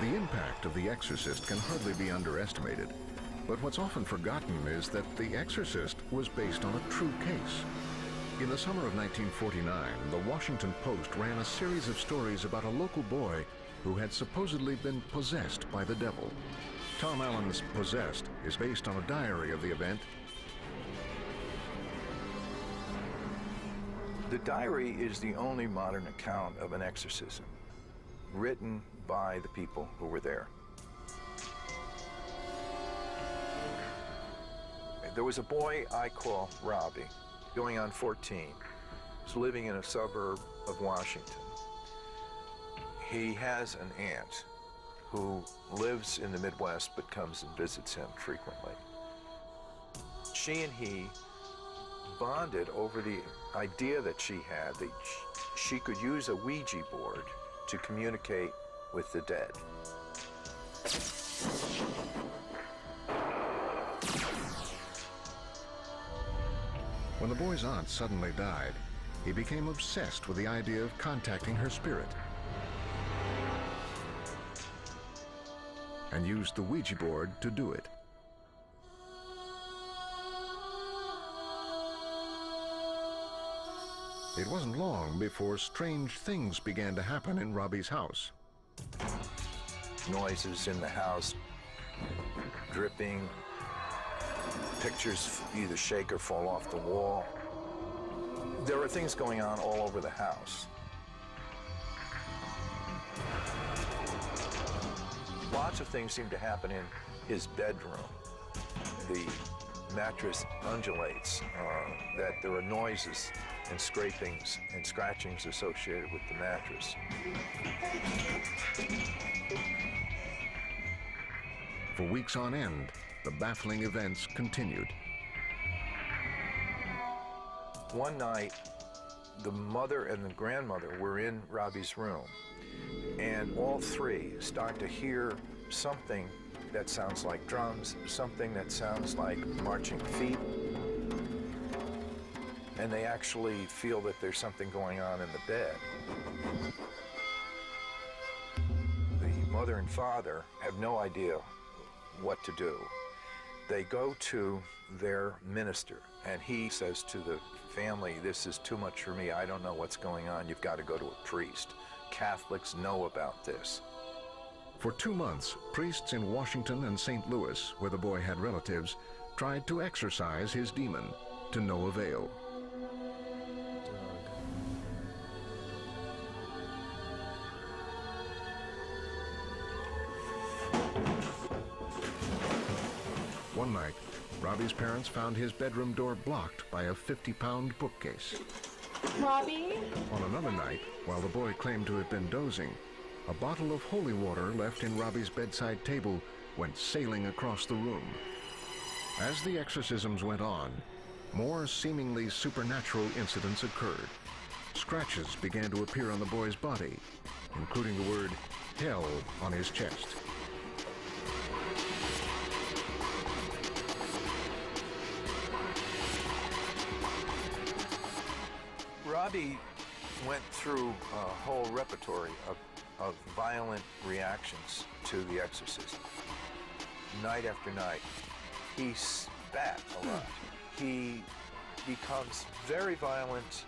The impact of The Exorcist can hardly be underestimated, but what's often forgotten is that The Exorcist was based on a true case. In the summer of 1949, the Washington Post ran a series of stories about a local boy who had supposedly been possessed by the devil. Tom Allen's Possessed is based on a diary of the event. The diary is the only modern account of an exorcism written by the people who were there. There was a boy I call Robbie, going on 14. He's living in a suburb of Washington. He has an aunt who lives in the Midwest but comes and visits him frequently. She and he bonded over the idea that she had that she could use a Ouija board to communicate with the dead. When the boy's aunt suddenly died, he became obsessed with the idea of contacting her spirit and used the Ouija board to do it. It wasn't long before strange things began to happen in Robbie's house. Noises in the house, dripping, pictures either shake or fall off the wall. There were things going on all over the house. Lots of things seemed to happen in his bedroom. The mattress undulates, that there are noises and scrapings and scratchings associated with the mattress. For weeks on end, the baffling events continued. One night, the mother and the grandmother were in Robbie's room, and all three start to hear something that sounds like drums, something that sounds like marching feet, and they actually feel that there's something going on in the bed. The mother and father have no idea what to do. They go to their minister, and he says to the family, "This is too much for me. I don't know what's going on. You've got to go to a priest. Catholics know about this." For 2 months, priests in Washington and St. Louis, where the boy had relatives, tried to exorcise his demon, to no avail. One night, Robbie's parents found his bedroom door blocked by a 50-pound bookcase. Robbie? On another night, while the boy claimed to have been dozing, a bottle of holy water left in Robbie's bedside table went sailing across the room. As the exorcisms went on, more seemingly supernatural incidents occurred. Scratches began to appear on the boy's body, including the word hell on his chest. Robbie went through a whole repertory of violent reactions to the exorcism. Night after night, he spat a lot. He becomes very violent.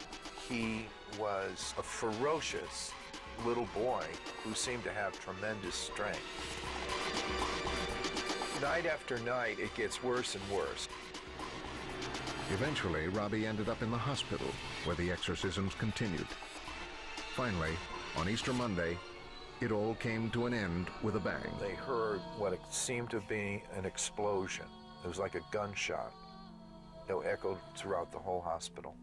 He was a ferocious little boy who seemed to have tremendous strength. Night after night, it gets worse and worse. Eventually, Robbie ended up in the hospital, where the exorcisms continued. Finally, on Easter Monday, it all came to an end with a bang. They heard what seemed to be an explosion. It was like a gunshot. It echoed throughout the whole hospital.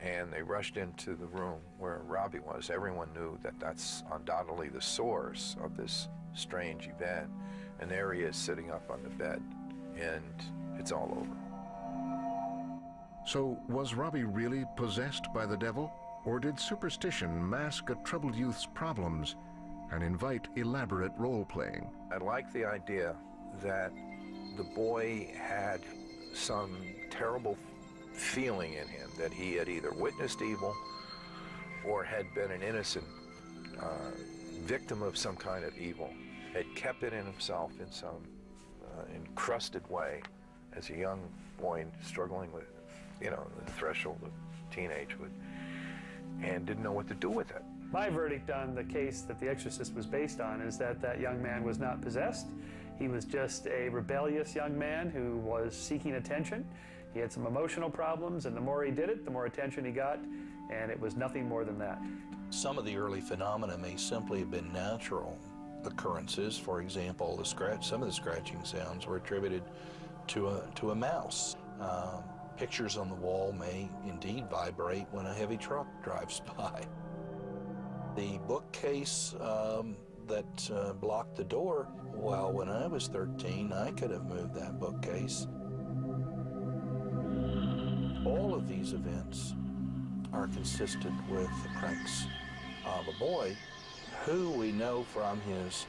And they rushed into the room where Robbie was. Everyone knew that that's undoubtedly the source of this strange event. And there he is sitting up on the bed, and it's all over. So, was Robbie really possessed by the devil? Or did superstition mask a troubled youth's problems and invite elaborate role-playing? I like the idea that the boy had some terrible feeling in him, that he had either witnessed evil or had been an innocent victim of some kind of evil. had kept it in himself in some encrusted way as a young boy struggling with, the threshold of teenagehood, and didn't know what to do with it. My verdict on the case that The Exorcist was based on is that that young man was not possessed. He was just a rebellious young man who was seeking attention. He had some emotional problems, and the more he did it, the more attention he got, and it was nothing more than that. Some of the early phenomena may simply have been natural occurrences. For example, some of the scratching sounds were attributed to a mouse. Pictures on the wall may indeed vibrate when a heavy truck drives by. The bookcase that blocked the door, well, when I was 13, I could have moved that bookcase. All of these events are consistent with the pranks of a boy who we know from his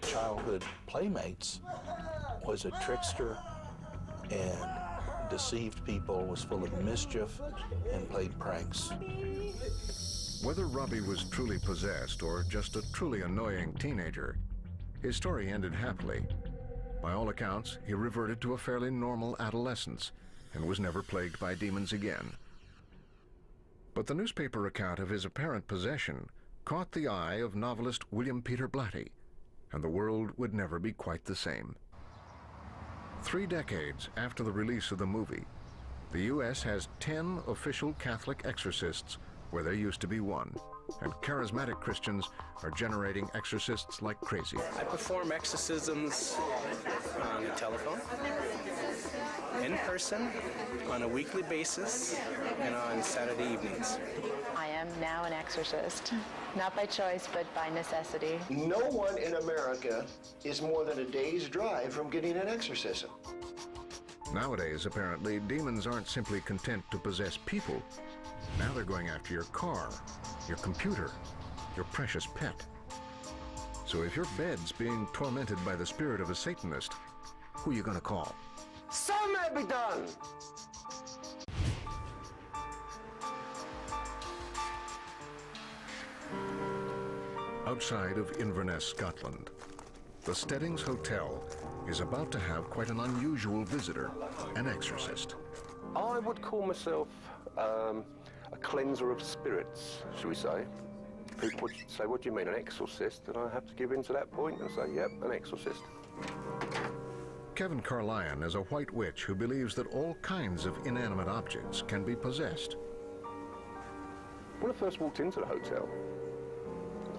childhood playmates was a trickster and deceived people, was full of mischief, and played pranks. Whether Robbie was truly possessed or just a truly annoying teenager, his story ended happily. By all accounts, he reverted to a fairly normal adolescence and was never plagued by demons again. But the newspaper account of his apparent possession caught the eye of novelist William Peter Blatty, and the world would never be quite the same. 3 decades after the release of the movie, the U.S. has 10 official Catholic exorcists where there used to be 1, and charismatic Christians are generating exorcists like crazy. I perform exorcisms on the telephone, in person, on a weekly basis, and on Saturday evenings. I am now an exorcist, not by choice, but by necessity. No one in America is more than a day's drive from getting an exorcism. Nowadays, apparently, demons aren't simply content to possess people. Now they're going after your car, your computer, your precious pet. So if your bed's being tormented by the spirit of a Satanist, who are you going to call? Some may be done. Outside of Inverness, Scotland, the Steddings Hotel is about to have quite an unusual visitor, an exorcist. I would call myself a cleanser of spirits, shall we say. People would say, what do you mean, an exorcist? And I have to give in to that point and say, yep, an exorcist. Kevin Carlyon is a white witch who believes that all kinds of inanimate objects can be possessed. When I first walked into the hotel,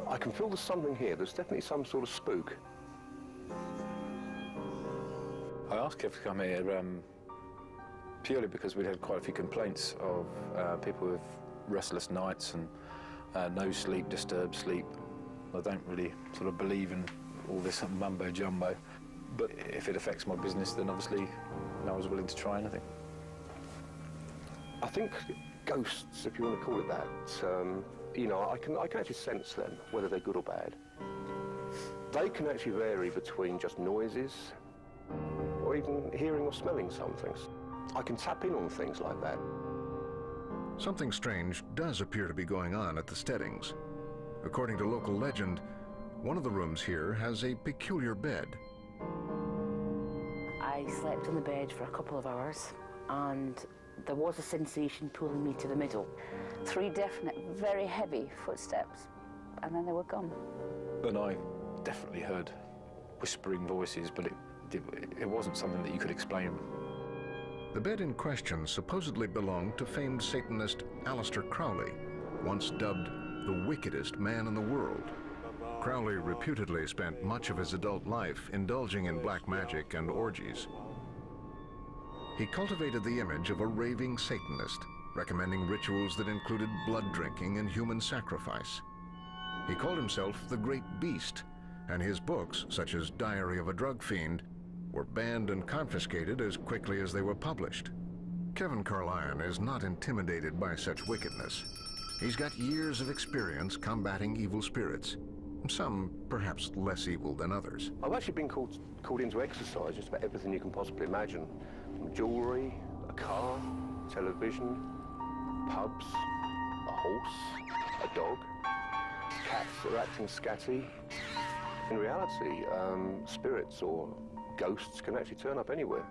I can feel there's something here. There's definitely some sort of spook. I asked Kev to come here purely because we'd had quite a few complaints of people with restless nights and no sleep, disturbed sleep. I don't really sort of believe in all this mumbo jumbo, but if it affects my business, then obviously I was willing to try anything. I think ghosts, if you want to call it that, I can actually sense them, whether they're good or bad. They can actually vary between just noises or even hearing or smelling some things. I can tap in on things like that. Something strange does appear to be going on at the Steddings. According to local legend, one of the rooms here has a peculiar bed. I slept on the bed for a couple of hours, and there was a sensation pulling me to the middle. 3 definite, very heavy footsteps, and then they were gone. And I definitely heard whispering voices, but it wasn't something that you could explain. The bed in question supposedly belonged to famed Satanist Aleister Crowley, once dubbed the wickedest man in the world. Crowley reputedly spent much of his adult life indulging in black magic and orgies. He cultivated the image of a raving Satanist, recommending rituals that included blood drinking and human sacrifice. He called himself the Great Beast, and his books, such as Diary of a Drug Fiend, were banned and confiscated as quickly as they were published. Kevin Carlyon is not intimidated by such wickedness. He's got years of experience combating evil spirits, some perhaps less evil than others. I've actually been called in to exercise just about everything you can possibly imagine. From jewellery, a car, television, pubs, a horse, a dog, cats that are acting scatty, In reality, spirits or ghosts can actually turn up anywhere.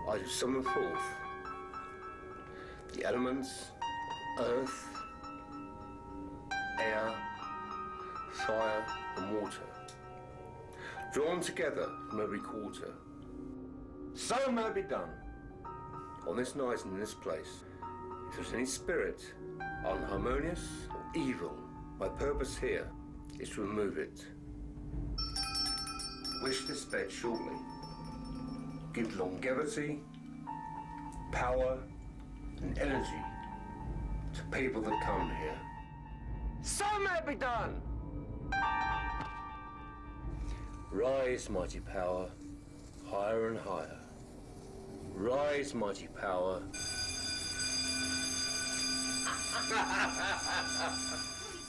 I do summon forth the elements, earth, air, fire and water, drawn together from every quarter. So may it be done on this night and in this place. If there's any spirit unharmonious or evil, my purpose here is to remove it. Wish this bed shortly. Give longevity, power and energy to people that come here. So may it be done! Rise, mighty power, higher and higher. Rise, mighty power.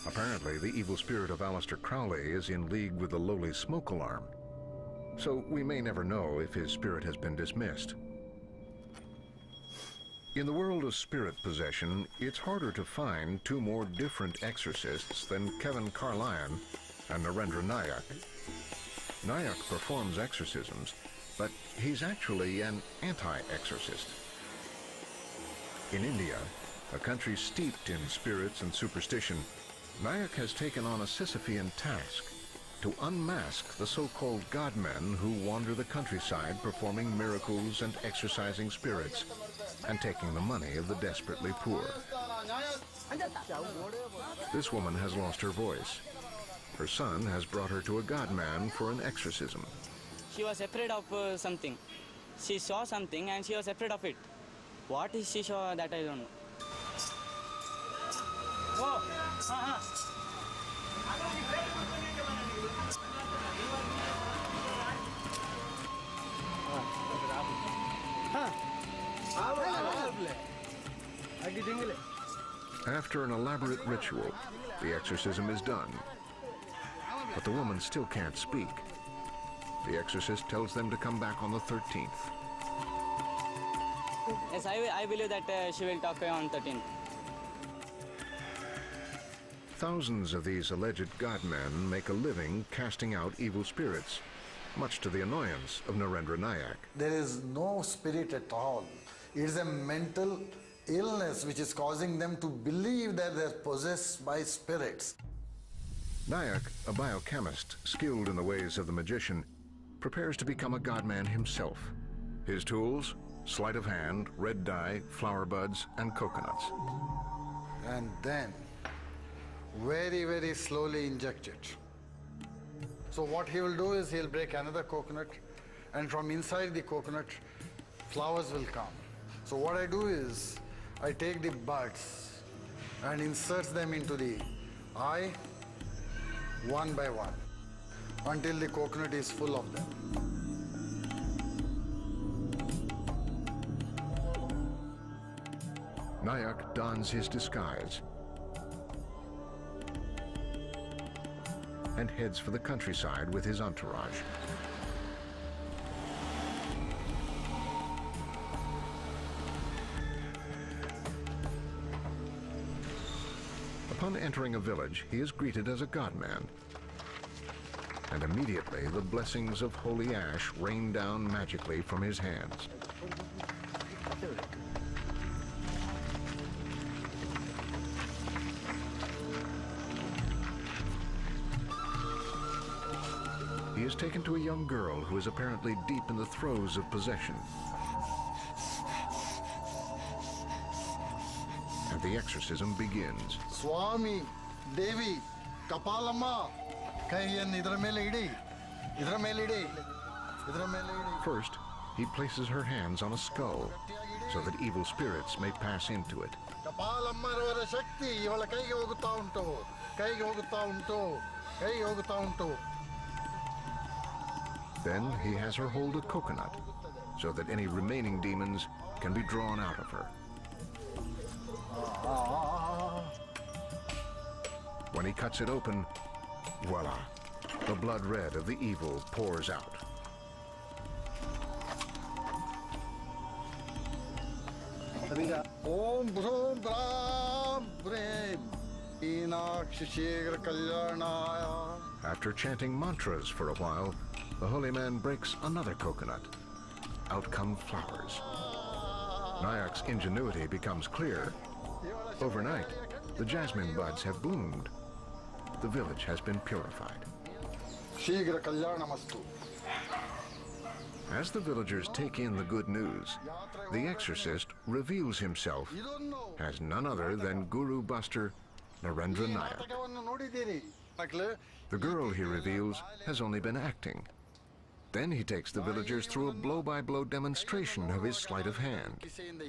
Apparently, the evil spirit of Aleister Crowley is in league with the lowly smoke alarm. So we may never know if his spirit has been dismissed. In the world of spirit possession, it's harder to find two more different exorcists than Kevin Carlyon and Narendra Nayak. Nayak performs exorcisms, but he's actually an anti-exorcist. In India, a country steeped in spirits and superstition, Nayak has taken on a Sisyphean task to unmask the so-called godmen who wander the countryside performing miracles and exorcising spirits and taking the money of the desperately poor. This woman has lost her voice. Her son has brought her to a godman for an exorcism. She was afraid of something. She saw something and she was afraid of it. What is she saw, that I don't know. After an elaborate ritual, the exorcism is done. But the woman still can't speak. The exorcist tells them to come back on the 13th. Yes, I believe that she will talk on 13th. Thousands of these alleged godmen make a living casting out evil spirits, much to the annoyance of Narendra Nayak. There is no spirit at all. It is a mental illness which is causing them to believe that they're possessed by spirits. Nayak, a biochemist skilled in the ways of the magician, prepares to become a godman himself. His tools: sleight of hand, red dye, flower buds, and coconuts. And then, very, very slowly inject it. So what he will do is he'll break another coconut, and from inside the coconut, flowers will come. So what I do is, I take the buds and insert them into the eye, one by one, until the coconut is full of them. Nayak dons his disguise and heads for the countryside with his entourage. Upon entering a village, he is greeted as a godman. And immediately, the blessings of holy ash rain down magically from his hands. He is taken to a young girl who is apparently deep in the throes of possession. And the exorcism begins. Swami, Devi, Kapalamma, Kaiyan idra mele idi, idra mele idi, idra mele idi. First, he places her hands on a skull so that evil spirits may pass into it. Kapalamma shakti ivala kaige hogutta untu, kaige hogutta untu, kaige hogutta untu. Then he has her hold a coconut so that any remaining demons can be drawn out of her. When he cuts it open, voila, the blood red of the evil pours out. Om Bhrum Brahm Brem Ina Meenakshi Shigra Kalyanaya. After chanting mantras for a while, the holy man breaks another coconut. Out come flowers. Nayak's ingenuity becomes clear. Overnight, the jasmine buds have bloomed. The village has been purified. Shigra Kalyanamastu. As the villagers take in the good news, the exorcist reveals himself as none other than Guru Buster Narendra Nayak. The girl, he reveals, has only been acting. Then he takes the villagers through a blow-by-blow demonstration of his sleight of hand,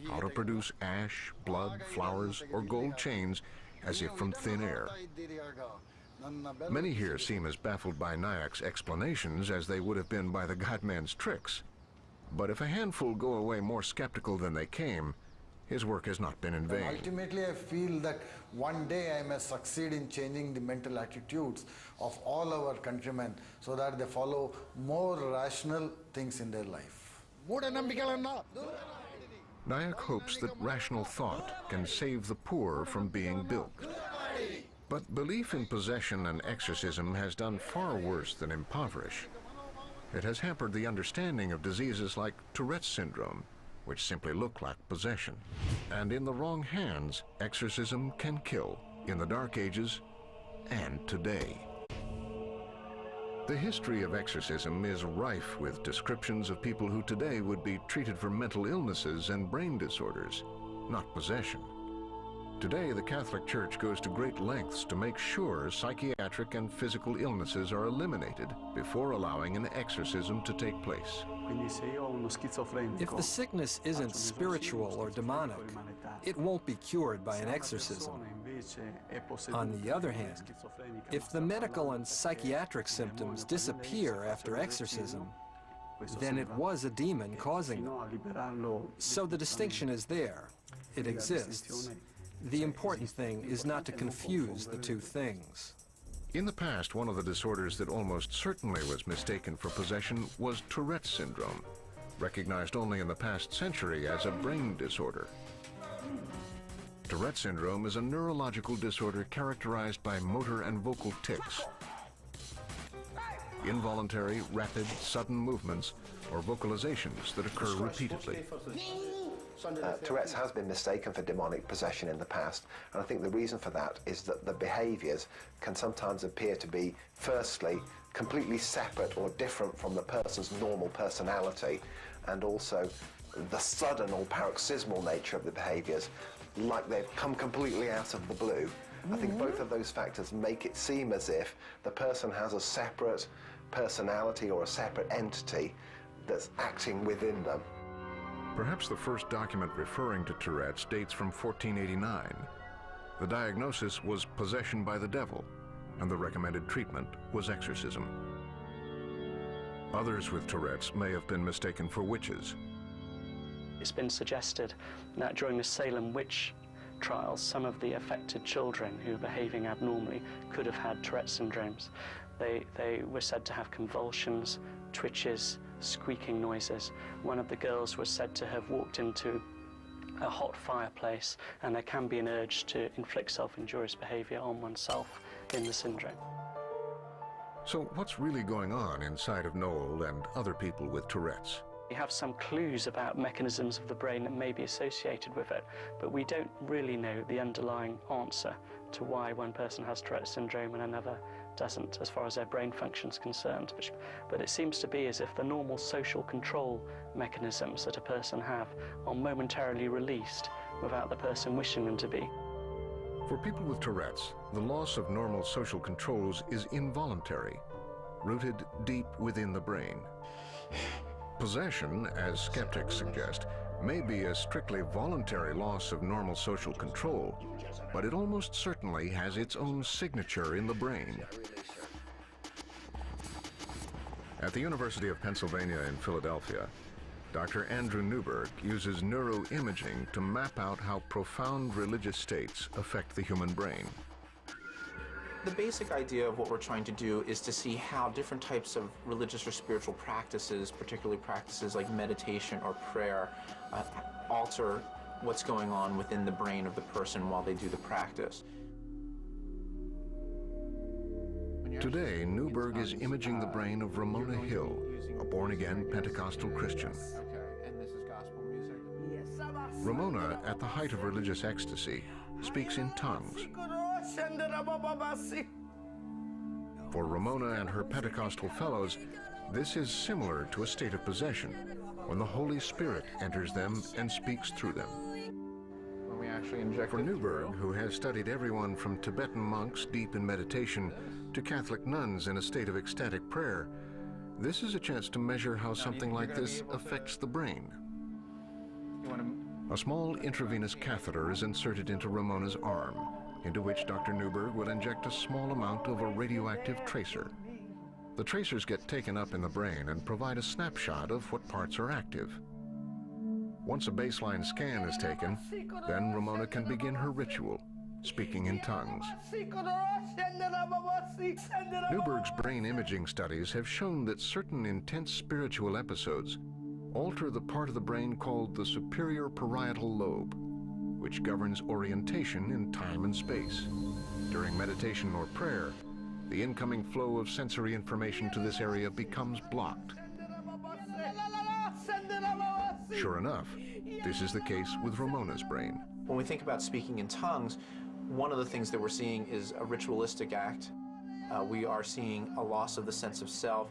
how to produce ash, blood, flowers, or gold chains as if from thin air. Many here seem as baffled by Nayak's explanations as they would have been by the godman's tricks. But if a handful go away more skeptical than they came, his work has not been in vain. Ultimately, I feel that one day I may succeed in changing the mental attitudes of all our countrymen so that they follow more rational things in their life. Nayak hopes that rational thought can save the poor from being bilked. But belief in possession and exorcism has done far worse than impoverish. It has hampered the understanding of diseases like Tourette's syndrome, which simply look like possession. And in the wrong hands, exorcism can kill, in the Dark Ages and today. The history of exorcism is rife with descriptions of people who today would be treated for mental illnesses and brain disorders, not possession. Today, the Catholic Church goes to great lengths to make sure psychiatric and physical illnesses are eliminated before allowing an exorcism to take place. If the sickness isn't spiritual or demonic, it won't be cured by an exorcism. On the other hand, if the medical and psychiatric symptoms disappear after exorcism, then it was a demon causing them. So the distinction is there. It exists. The important thing is not to confuse the two things. In the past, one of the disorders that almost certainly was mistaken for possession was Tourette's syndrome, recognized only in the past century as a brain disorder. Tourette's syndrome is a neurological disorder characterized by motor and vocal tics, involuntary, rapid, sudden movements, or vocalizations that occur repeatedly. Tourette's has been mistaken for demonic possession in the past, and I think the reason for that is that the behaviors can sometimes appear to be, firstly, completely separate or different from the person's normal personality, and also the sudden or paroxysmal nature of the behaviors, like they've come completely out of the blue. I think both of those factors make it seem as if the person has a separate personality or a separate entity that's acting within them. Perhaps the first document referring to Tourette's dates from 1489. The diagnosis was possession by the devil, and the recommended treatment was exorcism. Others with Tourette's may have been mistaken for witches. It's been suggested that during the Salem witch trials, some of the affected children who were behaving abnormally could have had Tourette's syndromes. They were said to have convulsions, twitches, squeaking noises. One of the girls was said to have walked into a hot fireplace, and there can be an urge to inflict self-injurious behavior on oneself in the syndrome. So what's really going on inside of Noel and other people with Tourette's? We have some clues about mechanisms of the brain that may be associated with it, but we don't really know the underlying answer to why one person has Tourette's syndrome and another doesn't, as far as their brain function is concerned. But it seems to be as if the normal social control mechanisms that a person have are momentarily released without the person wishing them to be. For people with Tourette's, the loss of normal social controls is involuntary, rooted deep within the brain. Possession, as skeptics suggest, may be a strictly voluntary loss of normal social control, but it almost certainly has its own signature in the brain. At the University of Pennsylvania in Philadelphia, Dr. Andrew Newberg uses neuroimaging to map out how profound religious states affect the human brain. The basic idea of what we're trying to do is to see how different types of religious or spiritual practices, particularly practices like meditation or prayer, alter what's going on within the brain of the person while they do the practice. Today, Newberg is imaging the brain of Ramona Hill, a born-again Pentecostal Christian. Ramona, at the height of religious ecstasy, speaks in tongues. For Ramona and her Pentecostal fellows, this is similar to a state of possession, when the Holy Spirit enters them and speaks through them. For Newberg, who has studied everyone from Tibetan monks deep in meditation to Catholic nuns in a state of ecstatic prayer, this is a chance to measure how something like this affects the brain. A small intravenous catheter is inserted into Ramona's arm, into which Dr. Newberg will inject a small amount of a radioactive tracer. The tracers get taken up in the brain and provide a snapshot of what parts are active. Once a baseline scan is taken, then Ramona can begin her ritual, speaking in tongues. Newberg's brain imaging studies have shown that certain intense spiritual episodes alter the part of the brain called the superior parietal lobe, which governs orientation in time and space. During meditation or prayer, the incoming flow of sensory information to this area becomes blocked. Sure enough, this is the case with Ramona's brain. When we think about speaking in tongues, one of the things that we're seeing is a ritualistic act. We are seeing a loss of the sense of self,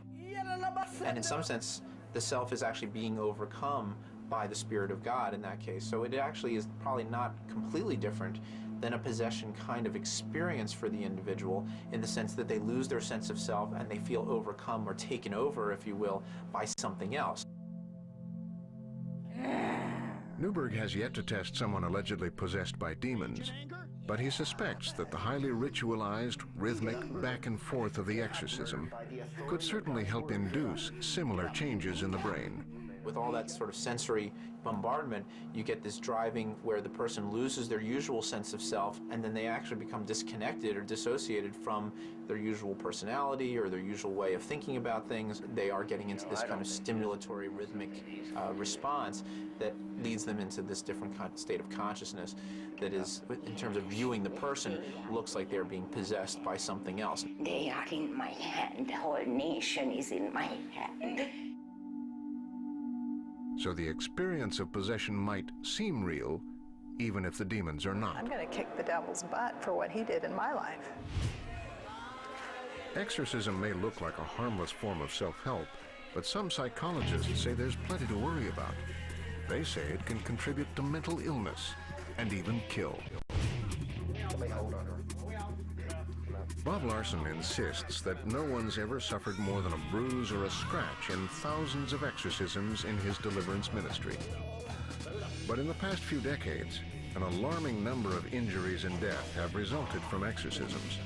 and in some sense, the self is actually being overcome by the Spirit of God in that case. So it actually is probably not completely different than a possession kind of experience for the individual, in the sense that they lose their sense of self and they feel overcome or taken over, if you will, by something else. Newberg has yet to test someone allegedly possessed by demons, but he suspects that the highly ritualized, rhythmic back and forth of the exorcism could certainly help induce similar changes in the brain. With all that sort of sensory bombardment, you get this driving where the person loses their usual sense of self, and then they actually become disconnected or dissociated from their usual personality or their usual way of thinking about things. They are getting into this kind of stimulatory, rhythmic response that leads them into this different kind of state of consciousness that is, in terms of viewing the person, looks like they're being possessed by something else. They are in my hand. The whole nation is in my hand. So the experience of possession might seem real, even if the demons are not. I'm going to kick the devil's butt for what he did in my life. Exorcism may look like a harmless form of self-help, but some psychologists say there's plenty to worry about. They say it can contribute to mental illness and even kill. Bob Larson insists that no one's ever suffered more than a bruise or a scratch in thousands of exorcisms in his deliverance ministry. But in the past few decades, an alarming number of injuries and death have resulted from exorcisms.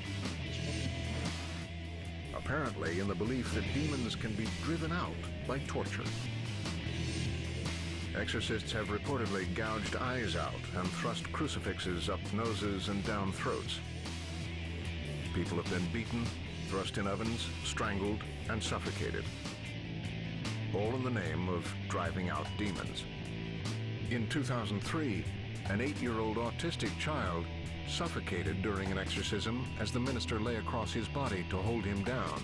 Apparently in the belief that demons can be driven out by torture. Exorcists have reportedly gouged eyes out and thrust crucifixes up noses and down throats. People have been beaten, thrust in ovens, strangled, and suffocated. All in the name of driving out demons. In 2003, an 8-year-old autistic child suffocated during an exorcism as the minister lay across his body to hold him down.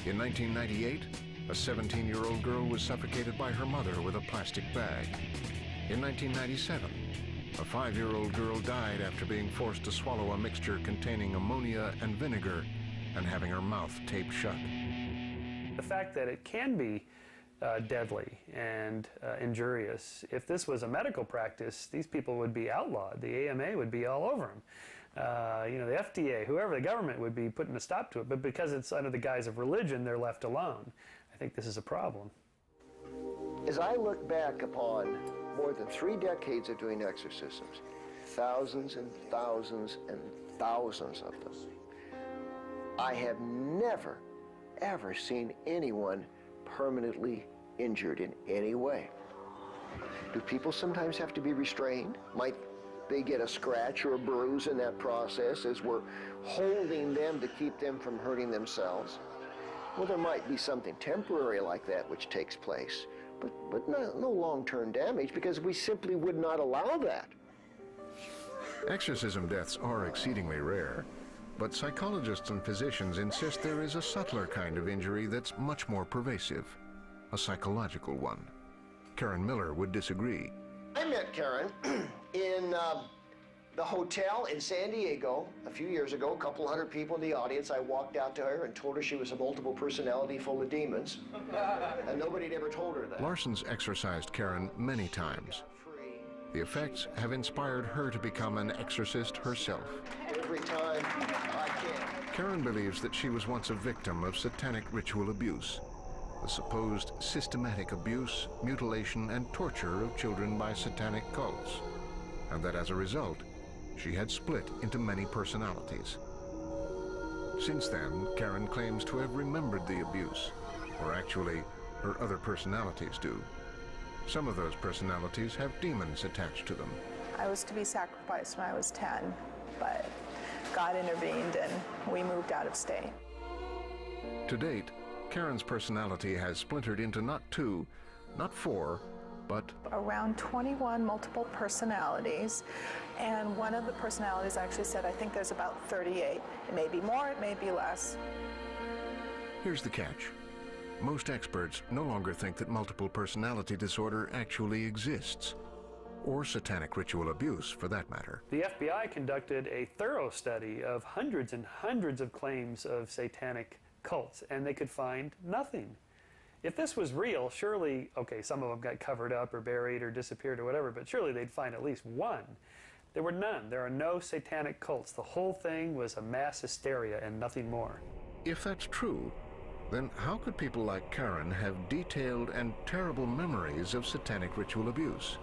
In 1998, a 17-year-old girl was suffocated by her mother with a plastic bag. In 1997, a 5-year-old girl died after being forced to swallow a mixture containing ammonia and vinegar and having her mouth taped shut. The fact that it can be deadly and injurious, if this was a medical practice, these people would be outlawed. The AMA would be all over them. The FDA, whoever, the government would be putting a stop to it. But because it's under the guise of religion, they're left alone. I think this is a problem. As I look back upon more than 3 decades of doing exorcisms, thousands and thousands and thousands of them, I have never, ever seen anyone permanently injured in any way. Do people sometimes have to be restrained? Might they get a scratch or a bruise in that process as we're holding them to keep them from hurting themselves? Well, there might be something temporary like that which takes place, but no long-term damage, because we simply would not allow that. Exorcism deaths are exceedingly rare, But psychologists and physicians insist there is a subtler kind of injury that's much more pervasive, a psychological one. Karen Miller would disagree. I met Karen in the hotel in San Diego a few years ago, a couple hundred people in the audience. I walked out to her and told her she was a multiple personality full of demons, and nobody had ever told her that. Larson's exorcised Karen many times. The effects have inspired her to become an exorcist herself. Every time I can. Karen believes that she was once a victim of satanic ritual abuse, the supposed systematic abuse, mutilation, and torture of children by satanic cults, and that as a result, she had split into many personalities. Since then, Karen claims to have remembered the abuse, or actually, her other personalities do. Some of those personalities have demons attached to them. I was to be sacrificed when I was 10, but God intervened and we moved out of state. To date, Karen's personality has splintered into not 2, not 4, but around 21 multiple personalities, and one of the personalities actually said, I think there's about 38. It may be more, it may be less. Here's the catch. Most experts no longer think that multiple personality disorder actually exists, or satanic ritual abuse for that matter. The FBI conducted a thorough study of hundreds and hundreds of claims of satanic cults, and they could find nothing. If this was real, surely, okay, some of them got covered up or buried or disappeared or whatever, but surely they'd find at least one. There were none. There are no satanic cults. The whole thing was a mass hysteria and nothing more. If that's true, then how could people like Karen have detailed and terrible memories of satanic ritual abuse?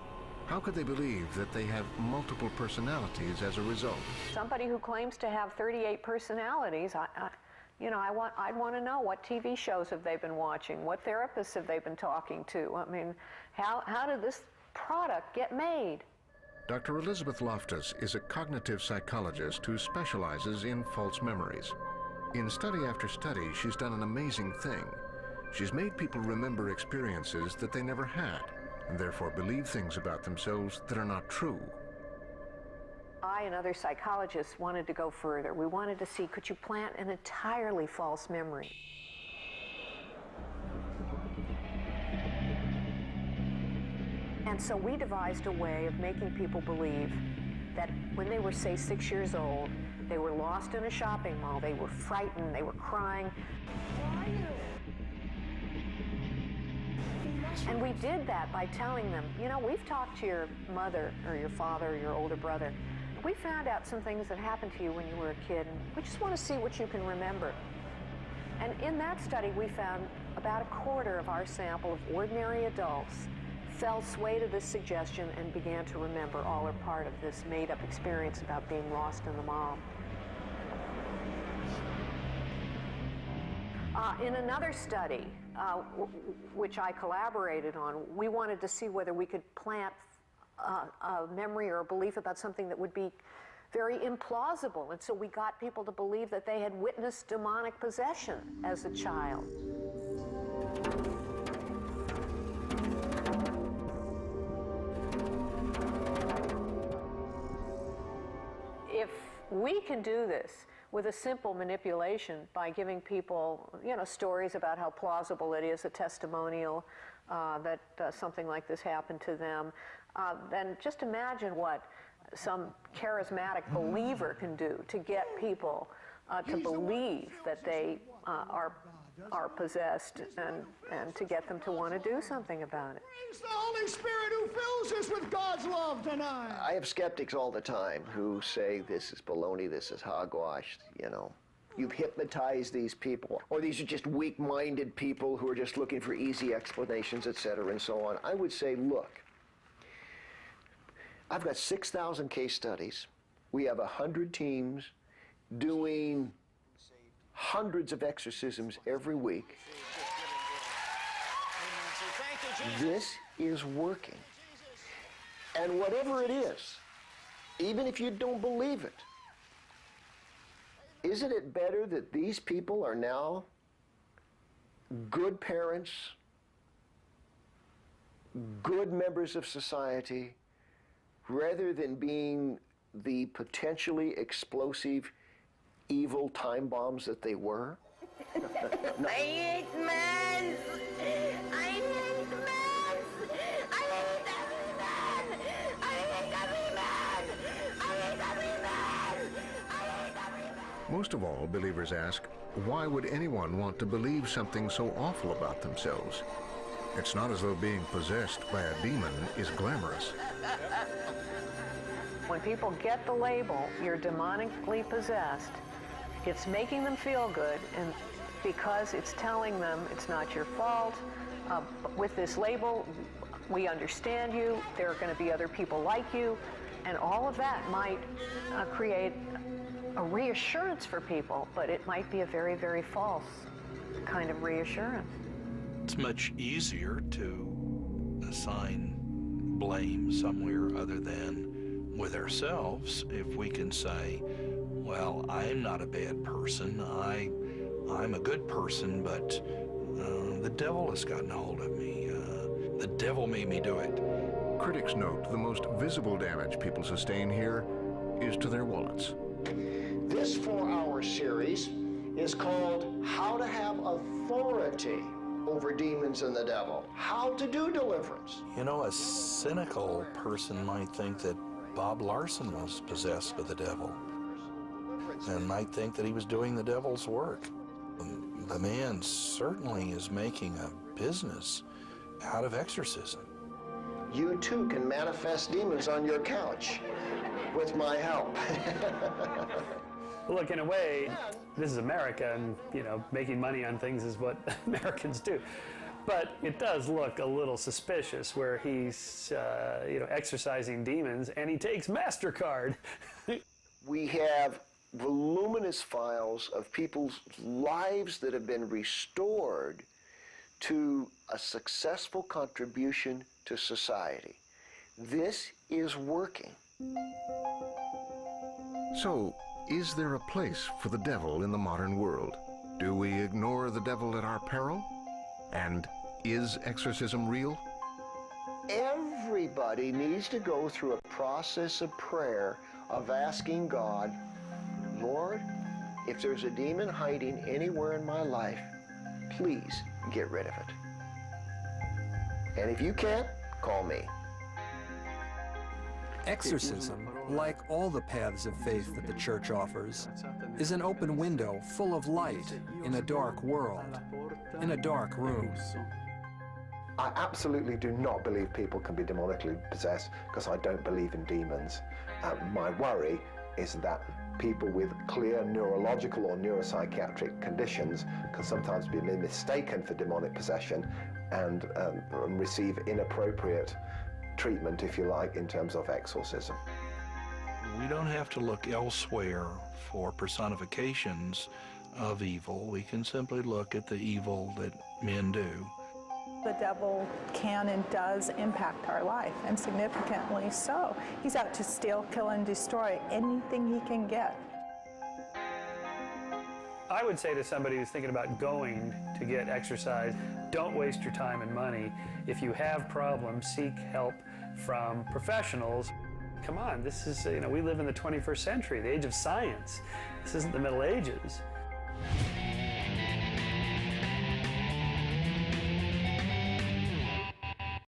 How could they believe that they have multiple personalities as a result? Somebody who claims to have 38 personalities, I'd want to know what TV shows have they been watching, what therapists have they been talking to. I mean, how did this product get made? Dr. Elizabeth Loftus is a cognitive psychologist who specializes in false memories. In study after study, she's done an amazing thing. She's made people remember experiences that they never had, and therefore believe things about themselves that are not true. I and other psychologists wanted to go further. We wanted to see, could you plant an entirely false memory? And so we devised a way of making people believe that when they were, say, 6 years old, they were lost in a shopping mall, they were frightened, they were crying. And we did that by telling them, we've talked to your mother or your father or your older brother. We found out some things that happened to you when you were a kid, and we just want to see what you can remember. And in that study, we found about a quarter of our sample of ordinary adults fell sway to this suggestion and began to remember all or part of this made-up experience about being lost in the mall. In another study, which I collaborated on, we wanted to see whether we could plant a memory or a belief about something that would be very implausible. And so we got people to believe that they had witnessed demonic possession as a child. If we can do this with a simple manipulation by giving people, stories about how plausible it is, a testimonial that something like this happened to them, then just imagine what some charismatic believer can do to get people to believe that they are possessed and to get them to want to do something about it. It's the Holy Spirit who fills us with God's love tonight. I have skeptics all the time who say this is baloney, this is hogwash, You've hypnotized these people, or these are just weak-minded people who are just looking for easy explanations, etc., and so on. I would say, look, I've got 6,000 case studies. We have 100 teams doing hundreds of exorcisms every week. This is working. And whatever it is, even if you don't believe it, isn't it better that these people are now good parents, good members of society, rather than being the potentially explosive evil time bombs that they were? I hate men! I hate men! I hate every man! I hate every man! I hate every man! I hate every man! Most of all, believers ask, why would anyone want to believe something so awful about themselves? It's not as though being possessed by a demon is glamorous. When people get the label, you're demonically possessed, it's making them feel good, and because it's telling them it's not your fault. With this label, we understand you, there are going to be other people like you, and all of that might create a reassurance for people, but it might be a very, very false kind of reassurance. It's much easier to assign blame somewhere other than with ourselves if we can say, well, I'm not a bad person, I'm a good person, but the devil has gotten a hold of me. The devil made me do it. Critics note the most visible damage people sustain here is to their wallets. This 4-hour series is called How to Have Authority Over Demons and the Devil. How to do deliverance. You know, a cynical person might think that Bob Larson was possessed by the devil and might think that he was doing the devil's work. The man certainly is making a business out of exorcism. You too can manifest demons on your couch with my help. Look, in a way, this is America, and, you know, making money on things is what Americans do. But it does look a little suspicious where he's, you know, exorcising demons, and he takes MasterCard. We have voluminous files of people's lives that have been restored to a successful contribution to society. This is working. So, is there a place for the devil in the modern world? Do we ignore the devil at our peril? And is exorcism real? Everybody needs to go through a process of prayer of asking God, Lord, if there's a demon hiding anywhere in my life, please get rid of it. And if you can't, call me. Exorcism, like all the paths of faith that the Church offers, is an open window full of light in a dark world, in a dark room. I absolutely do not believe people can be demonically possessed because I don't believe in demons. My worry is that people with clear neurological or neuropsychiatric conditions can sometimes be mistaken for demonic possession and receive inappropriate treatment, if you like, in terms of exorcism. We don't have to look elsewhere for personifications of evil. We can simply look at the evil that men do. The devil can and does impact our life, and significantly so. He's out to steal, kill, and destroy anything he can get. I would say to somebody who's thinking about going to get exercise, don't waste your time and money. If you have problems, seek help from professionals. Come on, this is, you know, we live in the 21st century, the age of science. This isn't the Middle Ages.